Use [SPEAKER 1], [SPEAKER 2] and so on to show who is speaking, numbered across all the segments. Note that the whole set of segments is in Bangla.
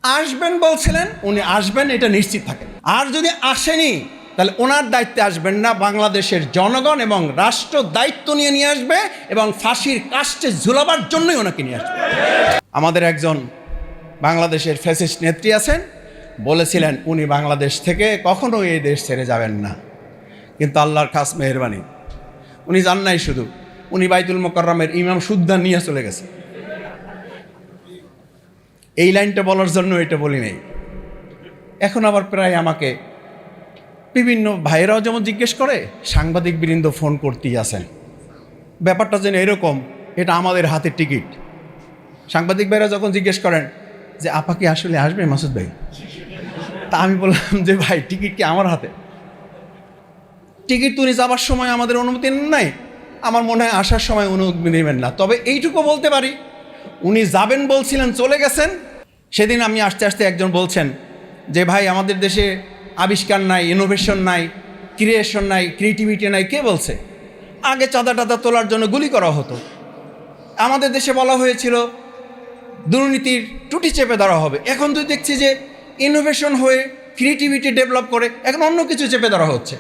[SPEAKER 1] আসবেন বলছিলেন, উনি আসবেন এটা নিশ্চিত থাকেন। আর যদি আসেনি তাহলে ওনার দায়িত্বে আসবেন না, বাংলাদেশের জনগণ এবং রাষ্ট্র দায়িত্ব নিয়ে আসবে এবং ফাঁসির কাস্টে ঝুলাবার জন্যই ওনাকে নিয়ে আসবে। আমাদের একজন বাংলাদেশের ফ্যাসিস্ট নেত্রী আছেন, বলেছিলেন উনি বাংলাদেশ থেকে কখনো এই দেশ ছেড়ে যাবেন না, কিন্তু আল্লাহর খাস মেহেরবানি উনি যান নাই। শুধু উনি বাইতুল মোকাররমের ইমাম সুদ্দান নিয়ে চলে গেছে। এই লাইনটা বলার জন্য এটা বলি নাই। এখন আবার প্রায় আমাকে বিভিন্ন ভাইয়েরাও যেমন জিজ্ঞেস করে, সাংবাদিক বৃন্দ ফোন করতেই আছেন, ব্যাপারটা যেন এরকম এটা আমাদের হাতের টিকিট। সাংবাদিক ভাইরা যখন জিজ্ঞেস করেন যে আপা কি আসলে আসবে মাসুদ ভাই, তা আমি বললাম যে ভাই টিকিট কি আমার হাতে? টিকিট উনি যাবার সময় আমাদের অনুমতি নেন নাই, আমার মনে হয় আসার সময় অনুমতি নেবেন না। তবে এইটুকু বলতে পারি, উনি যাবেন বলছিলেন, চলে গেছেন। সেদিন আমি আসতে আসতে একজন বলছেন যে ভাই আমাদের দেশে আবিষ্কার নাই, ইনোভেশন নাই, ক্রিয়েশন নাই, ক্রিয়েটিভিটি নাই। কে বলছে? আগে চাঁদা টাদা তোলার জন্য গুলি করা হতো। আমাদের দেশে বলা হয়েছিল দুর্নীতির টুটি চেপে ধরা হবে। এখন তো দেখছি যে ইনোভেশন হয়ে ক্রিয়েটিভিটি ডেভেলপ করে এখন অন্য কিছু চেপে ধরা হচ্ছে।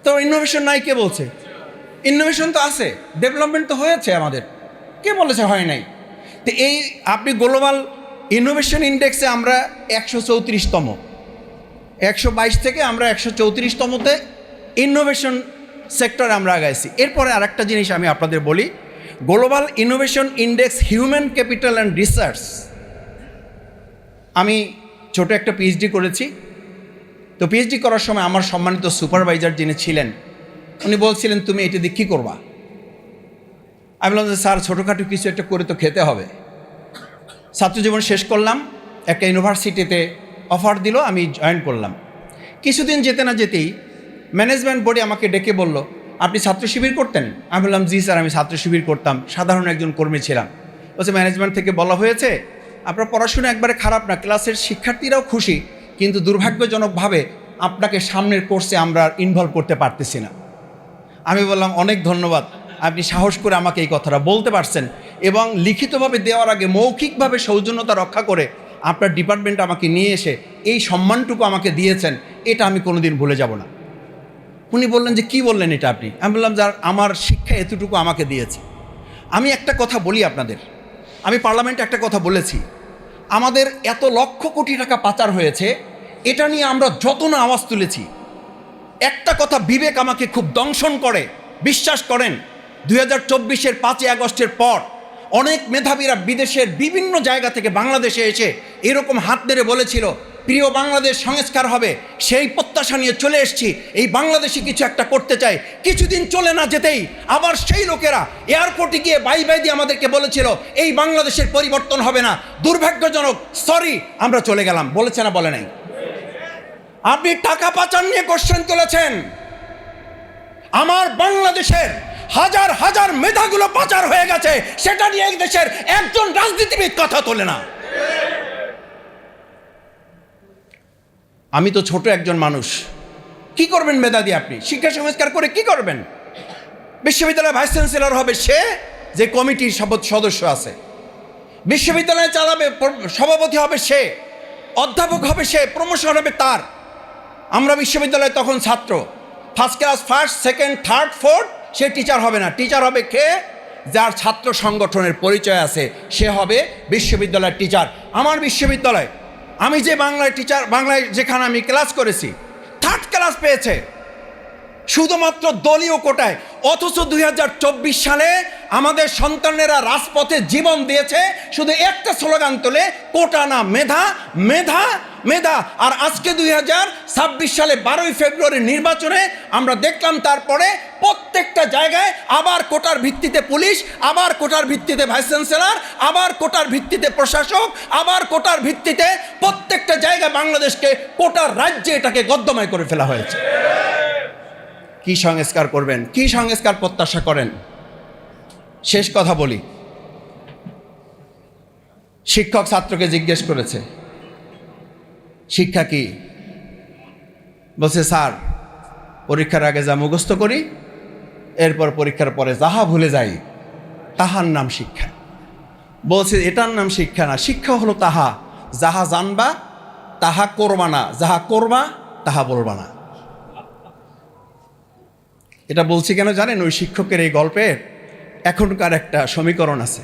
[SPEAKER 1] তো ইনোভেশন নাই কে বলছে? ইনোভেশন তো আছে, ডেভেলপমেন্ট তো হয়েছে আমাদের। কে বলেছে হয় নাই? তো এই আপনি গ্লোবাল ইনোভেশন ইন্ডেক্সে আমরা 134তম, 122 থেকে আমরা 134তমতে ইনোভেশন সেক্টরে আমরা আগাইছি। এরপরে আরেকটা জিনিস আমি আপনাদের বলি, global innovation index human capital and research, আমি ছোট একটা পিএইচডি করেছি। তো পিএইচডি করার সময় আমার সম্মানিত সুপারভাইজার যিনি ছিলেন উনি বলছিলেন তুমি এটা দিয়ে কী করবা? আমি বললাম যে স্যার ছোটোখাটো কিছু একটা করে তো খেতে হবে। ছাত্রজীবন শেষ করলাম, একটা ইউনিভার্সিটিতে অফার দিল, আমি জয়েন করলাম। কিছুদিন যেতে না যেতেই ম্যানেজমেন্ট বোর্ডে আমাকে ডেকে বলল আপনি ছাত্র শিবির করতেন? আমি বললাম জি স্যার আমি ছাত্র শিবির করতাম, সাধারণ একজন কর্মী ছিলাম। বলছে ম্যানেজমেন্ট থেকে বলা হয়েছে আপনার পড়াশোনা একবারে খারাপ না, ক্লাসের শিক্ষার্থীরাও খুশি, কিন্তু দুর্ভাগ্যজনকভাবে আপনাকে সামনের কোর্সে আমরা ইনভলভ করতে পারতেছি না। আমি বললাম অনেক ধন্যবাদ, আপনি সাহস করে আমাকে এই কথাটা বলতে পারছেন এবং লিখিতভাবে দেওয়ার আগে মৌখিকভাবে সৌজন্যতা রক্ষা করে আপনার ডিপার্টমেন্ট আমাকে নিয়ে এসে এই সম্মানটুকু আমাকে দিয়েছেন, এটা আমি কোনোদিন ভুলে যাব না। উনি বললেন যে কি বললেন এটা আপনি? আমি বললাম যার আমার শিক্ষা এতটুকু আমাকে দিয়েছে। আমি একটা কথা বলি আপনাদের, আমি পার্লামেন্টে একটা কথা বলেছি, আমাদের এত লক্ষ কোটি টাকা পাচার হয়েছে, এটা নিয়ে আমরা যত না আওয়াজ তুলেছি, একটা কথা বিবেক আমাকে খুব দংশন করে। বিশ্বাস করেন 2024-এর 5ই আগস্টের পর অনেক মেধাবীরা বিদেশের বিভিন্ন জায়গা থেকে বাংলাদেশে এসে এরকম হাত নেড়ে বলেছিল প্রিয় বাংলাদেশ সংস্কার হবে। সেই প্রত্যাশা নিয়ে চলে এসেছি, এই বাংলাদেশে কিছু একটা করতে চাই। কিছুদিন চলে না যেতেই আবার সেই লোকেরা এয়ারপোর্টে গিয়ে বাই দিয়ে আমাদেরকে বলেছিল এই বাংলাদেশের পরিবর্তন হবে না, দুর্ভাগ্যজনক, সরি আমরা চলে গেলাম। বলেছে না বলে নাই? আপনি টাকা পাচার নিয়ে কোশ্চেন তুলেছেন, আমার বাংলাদেশের হাজার হাজার মেধাগুলো পাচার হয়ে গেছে, সেটা নিয়ে এই দেশের একজন রাজনীতিবিদ কথা তোলে না। আমি তো ছোট একজন মানুষ, কি করবেন মেধা দিয়ে? আপনি শিক্ষা সংস্কার করে কি করবেন? বিশ্ববিদ্যালয়ের ভাইস চ্যান্সেলর হবে সে যে কমিটির সদস্য আছে, বিশ্ববিদ্যালয় চালাবে, সভাপতি হবে সে, অধ্যাপক হবে সে, প্রমোশন হবে তার। আমরা বিশ্ববিদ্যালয়ে তখন ছাত্র, first class, first, second, third, fourth, সে টিচার হবে না। টিচার হবে কে? যার ছাত্র সংগঠনের পরিচয় আছে সে হবে বিশ্ববিদ্যালয়ের টিচার। আমার বিশ্ববিদ্যালয়, আমি যে বাংলায় যেখানে আমি ক্লাস করেছি, থার্ড ক্লাস পেয়েছে শুধুমাত্র দলীয় কোটায়। অথচ 2024 সালে আমাদের সন্তানেরা রাজপথে জীবন দিয়েছে শুধু একটা স্লোগান তোলে, কোটা না মেধা, মেধা, মেধা। আর আজকে 2026 সালে 12ই ফেব্রুয়ারি নির্বাচনে আমরা দেখলাম তারপরে প্রত্যেকটা জায়গায় আবার কোটার ভিত্তিতে পুলিশ, আবার কোটার ভিত্তিতে ভাইস চ্যান্সেলর, আবার কোটার ভিত্তিতে প্রশাসক, আবার কোটার ভিত্তিতে প্রত্যেকটা জায়গায় বাংলাদেশকে কোটার রাজ্যে এটাকে গদ্যময় করে ফেলা হয়েছে। কি সংস্কার করবেন? কি সংস্কার প্রত্যাশা করেন? শেষ কথা বলি, শিক্ষক ছাত্রকে জিজ্ঞেস করেছে শিক্ষা কি? বলছে স্যার পরীক্ষার আগে যা মুখস্থ করি, এরপর পরীক্ষার পরে যাহা ভুলে যাই তাহার নাম শিক্ষা। বলছে এটার নাম শিক্ষা না, শিক্ষা হলো তাহা যাহা জানবা তাহা করবা না, যাহা করবা তাহা বলবা না। এটা বলছি কেন জানেন? ওই শিক্ষকের এই গল্পের এখনকার একটা সমীকরণ আছে।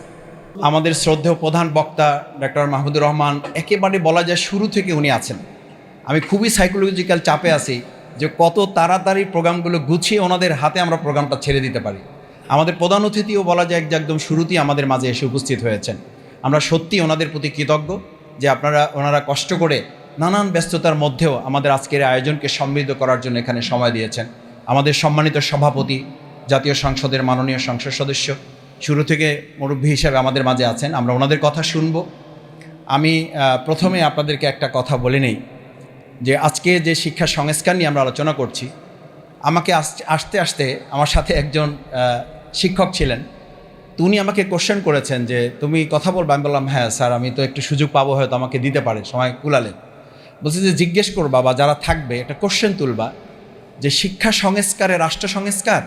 [SPEAKER 1] আমাদের শ্রদ্ধেয় প্রধান বক্তা ডক্টর মাহমুদুর রহমান একেবারে বলা যায় শুরু থেকে উনি আছেন। আমি খুবই সাইকোলজিক্যাল চাপে আছি যে কত তাড়াতাড়ি প্রোগ্রামগুলো গুছিয়ে ওনাদের হাতে আমরা প্রোগ্রামটা ছেড়ে দিতে পারি। আমাদের প্রধান অতিথিও বলা যায় যে একদম শুরুতেই আমাদের মাঝে এসে উপস্থিত হয়েছেন। আমরা সত্যি ওনাদের প্রতি কৃতজ্ঞ যে ওনারা কষ্ট করে নানান ব্যস্ততার মধ্যেও আমাদের আজকের আয়োজনকে সমৃদ্ধ করার জন্য এখানে সময় দিয়েছেন। আমাদের সম্মানিত সভাপতি, জাতীয় সংসদের মাননীয় সংসদ সদস্য শুরু থেকে মুরব্বী হিসেবে আমাদের মাঝে আছেন, আমরা ওনাদের কথা শুনব। আমি প্রথমে আপনাদেরকে একটা কথা বলে নেই যে আজকে যে শিক্ষা সংস্কার নিয়ে আমরা আলোচনা করছি, আমাকে আসতে আসতে আমার সাথে একজন শিক্ষক ছিলেন, তো উনি আমাকে কোশ্চেন করেছেন যে তুমি কথা বলবা? আমি বললাম হ্যাঁ স্যার, আমি তো একটু সুযোগ পাবো, হয়তো আমাকে দিতে পারে, সময় কুলালেন। বলছে যে জিজ্ঞেস করবা বা যারা থাকবে একটা কোশ্চেন তুলবা যে শিক্ষা সংস্কারে রাষ্ট্র সংস্কার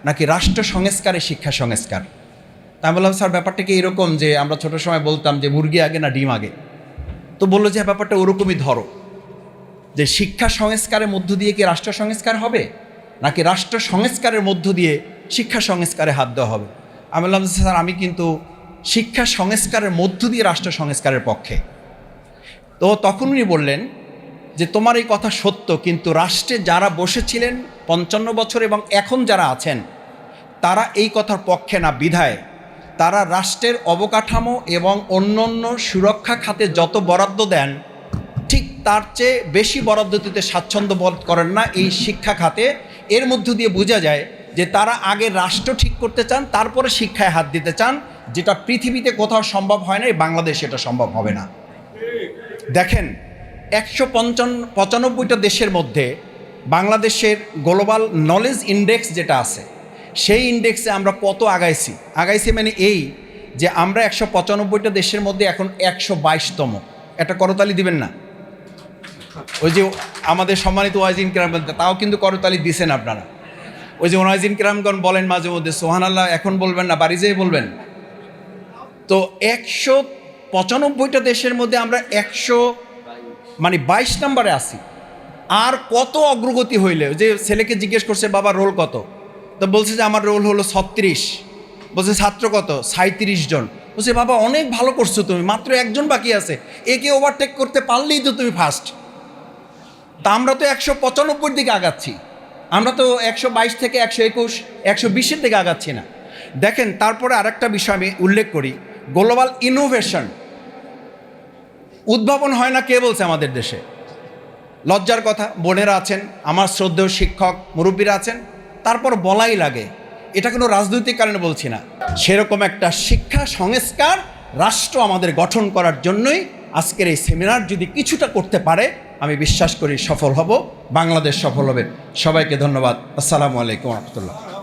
[SPEAKER 1] নাকি রাষ্ট্র সংস্কারে শিক্ষা সংস্কার। তা আমি বললাম স্যার ব্যাপারটা কি এরকম যে আমরা ছোটো সময় বলতাম যে মুরগি আগে না ডিম আগে? তো বললো যে ব্যাপারটা ওরকমই ধরো, যে শিক্ষা সংস্কারের মধ্য দিয়ে কি রাষ্ট্র সংস্কার হবে নাকি রাষ্ট্র সংস্কারের মধ্য দিয়ে শিক্ষা সংস্কারে হাত দেওয়া হবে। আমি বললাম স্যার আমি কিন্তু শিক্ষা সংস্কারের মধ্য দিয়ে রাষ্ট্র সংস্কারের পক্ষে। তো তখন উনি বললেন যে তোমার এই কথা সত্য, কিন্তু রাষ্ট্রে যারা বসেছিলেন 55 বছর এবং এখন যারা আছেন তারা এই কথার পক্ষে না, বিধায় তারা রাষ্ট্রের অবকাঠামো এবং অন্যান্য সুরক্ষা খাতে যত বরাদ্দ দেন ঠিক তার চেয়ে বেশি বরাদ্দ দিতে স্বাচ্ছন্দ্য বোধ করেন না এই শিক্ষা খাতে। এর মধ্য দিয়ে বোঝা যায় যে তারা আগে রাষ্ট্র ঠিক করতে চান, তারপরে শিক্ষায় হাত দিতে চান, যেটা পৃথিবীতে কোথাও সম্ভব হয় না, এই বাংলাদেশে এটা সম্ভব হবে না। দেখেন 195টা দেশের মধ্যে বাংলাদেশের গ্লোবাল নলেজ ইন্ডেক্স যেটা আছে, সেই ইন্ডেক্সে আমরা কত আগাইছি মানে এই যে আমরা 195টা দেশের মধ্যে এখন 122তম। একটা করতালি দিবেন না? ওই যে আমাদের সম্মানিত ওয়াইজিন কিরাম, তাও কিন্তু করতালি দিছেন আপনারা। ওই যে ওয়াইজিন কিরামগণ বলেন মাঝে মধ্যে সুবহানাল্লাহ, এখন বলবেন না, বাড়ি যেয়ে বলবেন। তো 195টা দেশের মধ্যে আমরা 22 নম্বরে আছি। আর কত অগ্রগতি হইলে, যে ছেলেকে জিজ্ঞেস করছে বাবা রোল কত, তো বলছে যে আমার রোল হলো 36। বলছে ছাত্র কত? 37 জন। বলছে বাবা অনেক ভালো করছো তুমি, মাত্র একজন বাকি আছে, একে ওভারটেক করতে পারলেই তো তুমি ফার্স্ট। তা আমরা তো 195 দিকে আগাচ্ছি, আমরা তো 122 থেকে 121, 120-এর দিকে আগাচ্ছি না। দেখেন তারপরে আরেকটা বিষয় আমি উল্লেখ করি, গ্লোবাল ইনোভেশন, উদ্ভাবন হয় না কে বলছে আমাদের দেশে? লজ্জার কথা, বোনেরা আছেন, আমার শ্রদ্ধেয় শিক্ষক মুরব্বীরা আছেন, তারপর বলাই লাগে। এটা কোনো রাজনৈতিক কারণে বলছি না, সেরকম একটা শিক্ষা সংস্কার রাষ্ট্র আমাদের গঠন করার জন্যই আজকের এই সেমিনার যদি কিছুটা করতে পারে, আমি বিশ্বাস করি সফল হব, বাংলাদেশ সফল হবে। সবাইকে ধন্যবাদ। আসসালামু আলাইকুম রহমতুল্লাহ।